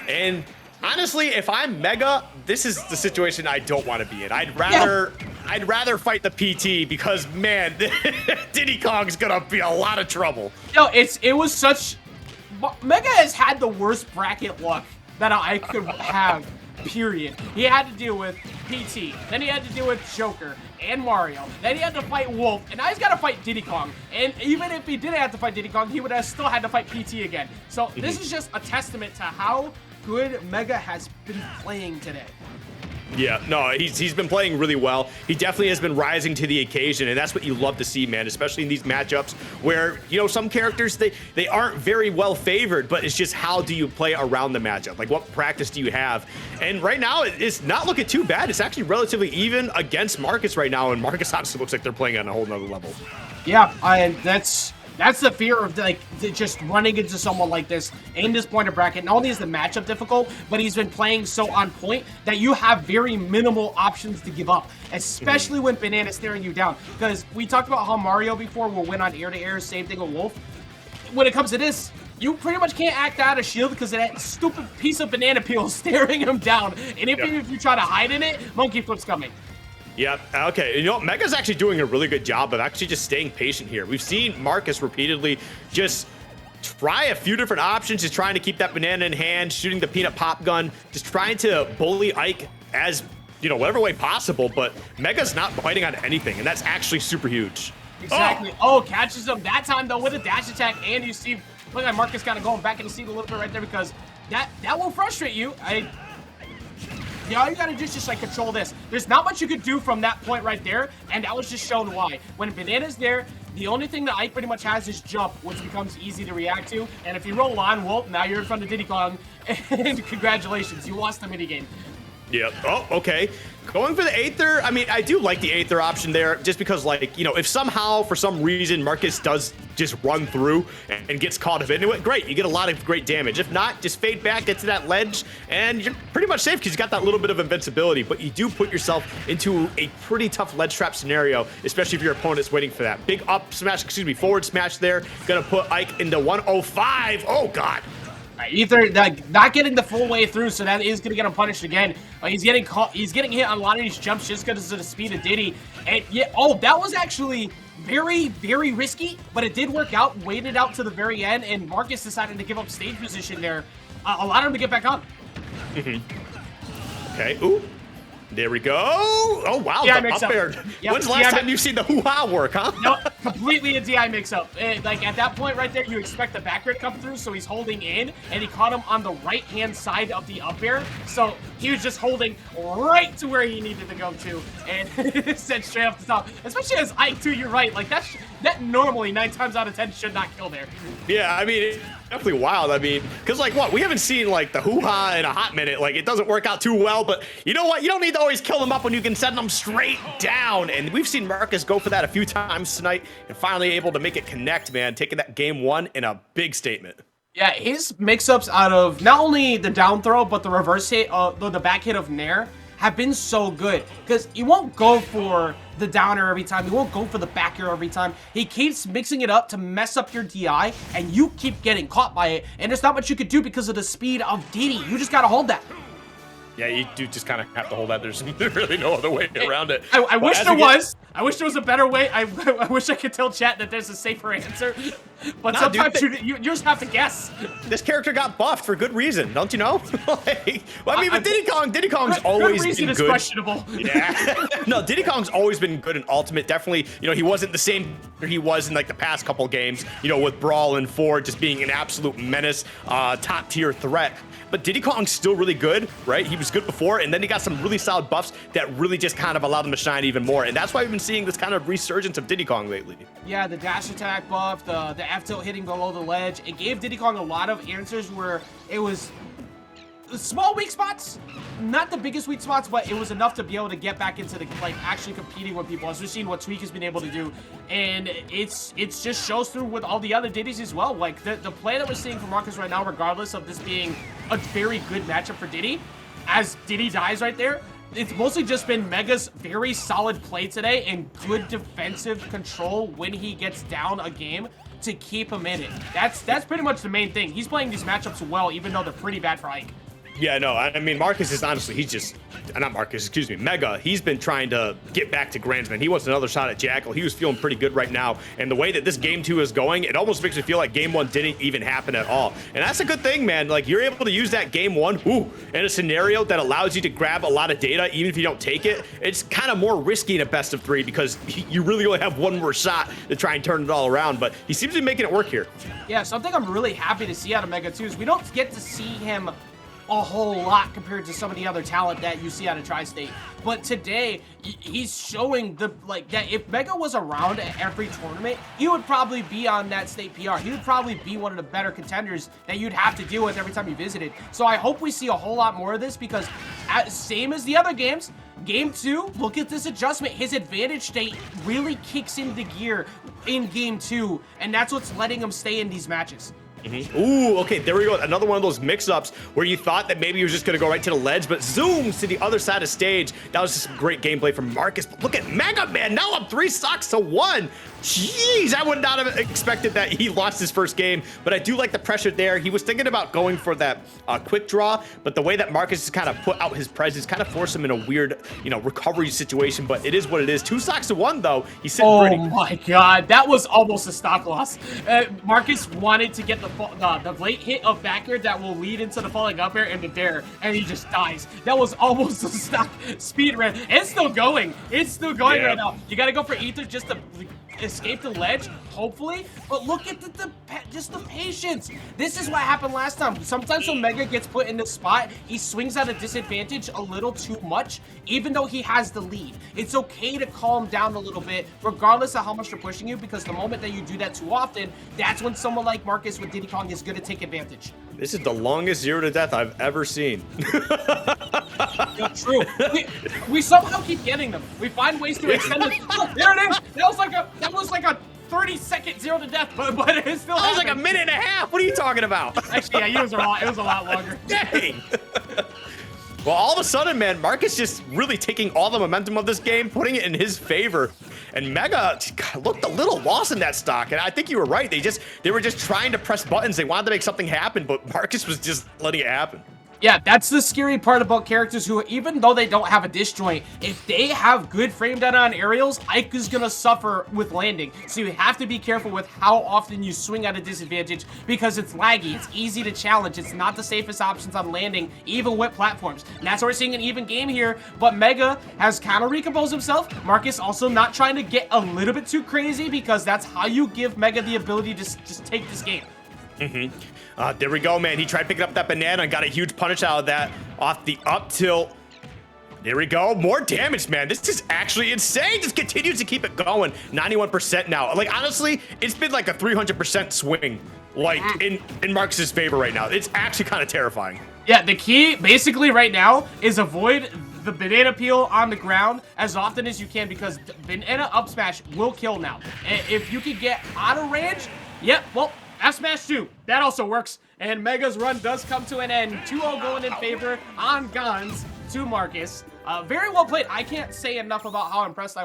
And honestly, if I'm Mega, this is the situation I don't want to be in. I'd rather fight the PT because, man, Diddy Kong's gonna be a lot of trouble. No, it was such. Mega has had the worst bracket luck that I could have. Period. He had to deal with PT, then he had to deal with Joker and Mario, then he had to fight Wolf, and now he's got to fight Diddy Kong. And even if he didn't have to fight Diddy Kong, he would have still had to fight PT again. So this is just a testament to how good Mega has been playing today. Yeah, no, he's been playing really well. He definitely has been rising to the occasion, and that's what you love to see, man, especially in these matchups where, you know, some characters, they aren't very well favored, but it's just how do you play around the matchup? Like, what practice do you have? And right now, it's not looking too bad. It's actually relatively even against Marcus right now, and Marcus honestly looks like they're playing on a whole nother level. Yeah, and that's the fear of, like, just running into someone like this in this point of bracket. Not only is the matchup difficult, but he's been playing so on point that you have very minimal options to give up, especially when Banana's staring you down. Because we talked about how Mario before will win on air-to-air, same thing with Wolf. When it comes to this, you pretty much can't act out a shield because of that stupid piece of banana peel staring him down. And even if you try to hide in it, Monkey Flip's coming. Yeah, okay. You know, Mega's actually doing a really good job of actually just staying patient here. We've seen Marcus repeatedly just try a few different options, just trying to keep that banana in hand, shooting the peanut pop gun, just trying to bully Ike as, you know, whatever way possible, but Mega's not biting on anything, and that's actually super huge. Exactly. Oh, catches him that time, though, with a dash attack, and you see, look at Marcus kind of going back in the seat a little bit right there because that will frustrate you. Yeah, all you gotta do is just like control this. There's not much you could do from that point right there, and that was just shown why. When Banana's there, the only thing that Ike pretty much has is jump, which becomes easy to react to. And if you roll on, well, now you're in front of Diddy Kong, and congratulations, you lost the minigame. Yep. Oh, okay. Going for the Aether, I mean, I do like the Aether option there just because, like, you know, if somehow, for some reason, Marcus does just run through and gets caught up into it, great. You get a lot of great damage. If not, just fade back, get to that ledge, and you're pretty much safe because you got that little bit of invincibility, but you do put yourself into a pretty tough ledge trap scenario, especially if your opponent's waiting for that. Big up smash, forward smash there. Gonna put Ike into 105. Oh, God. Either not getting the full way through, so that is going to get him punished again. He's getting caught. He's getting hit on a lot of these jumps just because of the speed of Diddy. And yeah, oh, that was actually very, very risky, but it did work out. Waited out to the very end, and Marcus decided to give up stage position there. Allowed him to get back up. Okay. Ooh. There we go. Oh, wow. DI The up mix-up. air. Yep. When's the last time you've seen the hoo-ha work, huh? No, completely a DI mix-up. Like, at that point right there, you expect the back air to come through, so he's holding in, and he caught him on the right-hand side of the up air, so he was just holding right to where he needed to go to, and sent straight off the top. Especially as Ike, too, you're right. Like, that normally, 9 times out of 10, should not kill there. Yeah, I mean, it's definitely wild. I mean, because, like, what? We haven't seen, like, the hoo-ha in a hot minute. Like, it doesn't work out too well, but you know what? You don't need to always kill them up when you can send them straight down. And we've seen Marcus go for that a few times tonight and finally able to make it connect, man, taking that game one in a big statement. Yeah, his mix-ups out of not only the down throw, but the reverse hit, the back hit of Nair have been so good. Because he won't go for the downer every time. He won't go for the back air every time. He keeps mixing it up to mess up your DI, and you keep getting caught by it. And there's not much you could do because of the speed of Diddy. You just gotta hold that. Yeah, you do just kind of have to hold that. There's really no other way around it. I wish there was. I wish there was a better way. I wish I could tell chat that there's a safer answer. But No, sometimes dude, you just have to guess. This character got buffed for good reason, don't you know? Like, well, I mean, but Diddy Kong's always good reason been is good. questionable. Yeah. No, Diddy Kong's always been good in Ultimate. Definitely, you know, he wasn't the same he was in like the past couple games, you know, with Brawl and Ford just being an absolute menace, top tier threat. But Diddy Kong's still really good, right? He was good before, and then he got some really solid buffs that really just kind of allowed him to shine even more. And that's why we've been seeing this kind of resurgence of Diddy Kong lately. Yeah, the dash attack buff, the F tilt hitting below the ledge. It gave Diddy Kong a lot of answers where it was small weak spots, not the biggest weak spots, but it was enough to be able to get back into the, like, actually competing with people, as we've seen what Tweak has been able to do. And it's just shows through with all the other Diddies as well. Like, the play that we're seeing from Marcus right now, regardless of this being a very good matchup for Diddy, as Diddy dies right there, it's mostly just been Mega's very solid play today and good defensive control when he gets down a game to keep him in it. That's pretty much the main thing. He's playing these matchups well, even though they're pretty bad for Ike. Yeah, no, I mean, Marcus is honestly, he's just, not Marcus, excuse me, Mega. He's been trying to get back to Grandsman. He wants another shot at Jackal. He was feeling pretty good right now. And the way that this game 2 is going, it almost makes me feel like game 1 didn't even happen at all. And that's a good thing, man. Like, you're able to use that game 1 in a scenario that allows you to grab a lot of data, even if you don't take it. It's kind of more risky in a best of 3 because you really only have one more shot to try and turn it all around. But he seems to be making it work here. Yeah, something I'm really happy to see out of Mega 2 is we don't get to see him a whole lot compared to some of the other talent that you see out of Tri-State. But today, he's showing that if Mega was around at every tournament, he would probably be on that state PR. He would probably be one of the better contenders that you'd have to deal with every time you visited. So I hope we see a whole lot more of this because same as the other games, game 2, look at this adjustment. His advantage state really kicks into gear in game 2, and that's what's letting him stay in these matches. Ooh, okay, there we go. Another one of those mix-ups where you thought that maybe he was just going to go right to the ledge, but zooms to the other side of stage. That was just some great gameplay from Marcus. But look at Mega Man. Now I'm 3 stocks to 1. Jeez, I would not have expected that he lost his first game, but I do like the pressure there. He was thinking about going for that quick draw, but the way that Marcus has kind of put out his presence kind of forced him in a weird, recovery situation, but it is what it is. 2 stocks to 1, though. He's sitting pretty. Oh my God, that was almost a stock loss. Marcus wanted to get the late hit of back air that will lead into the falling up air and the dare, and he just dies. That was almost a stock speed run. It's still going. It's still going right now. You got to go for Ether just to escape the ledge, hopefully. But look at just the patience. This is what happened last time. Sometimes when Mega gets put in this spot, he swings at a disadvantage a little too much, even though he has the lead. It's okay to calm down a little bit, regardless of how much they're pushing you, because the moment that you do that too often, that's when someone like Marcus with Diddy Kong is going to take advantage. This is the longest 0 to death I've ever seen. Yeah, true. We somehow keep getting them. We find ways to extend it. Oh, there it is. That was like a 30-second 0 to death, but it still that was like a minute and a half. What are you talking about? Actually, yeah, it was a lot longer. Dang. Well, all of a sudden, man, Marcus just really taking all the momentum of this game, putting it in his favor. And Mega looked a little lost in that stock. And I think you were right. They were just trying to press buttons. They wanted to make something happen, but Marcus was just letting it happen. Yeah, that's the scary part about characters who, even though they don't have a disjoint, if they have good frame data on aerials, Ike is going to suffer with landing. So you have to be careful with how often you swing at a disadvantage because it's laggy. It's easy to challenge. It's not the safest options on landing, even with platforms. And that's why we're seeing an even game here. But Mega has kind of recomposed himself. Marcus also not trying to get a little bit too crazy because that's how you give Mega the ability to just take this game. There we go, man. He tried picking up that banana and got a huge punish out of that off the up tilt. There we go. More damage, man. This is actually insane. Just continues to keep it going. 91% now. Like, honestly, it's been like a 300% swing, like, in Marcus's favor right now. It's actually kind of terrifying. Yeah, the key, basically, right now, is avoid the banana peel on the ground as often as you can because banana up smash will kill now. And if you can get out of range, yep, well, F smash 2, that also works. And Mega's run does come to an end. 2-0 going in favor on guns to Marcus. Very well played. I can't say enough about how impressed I was.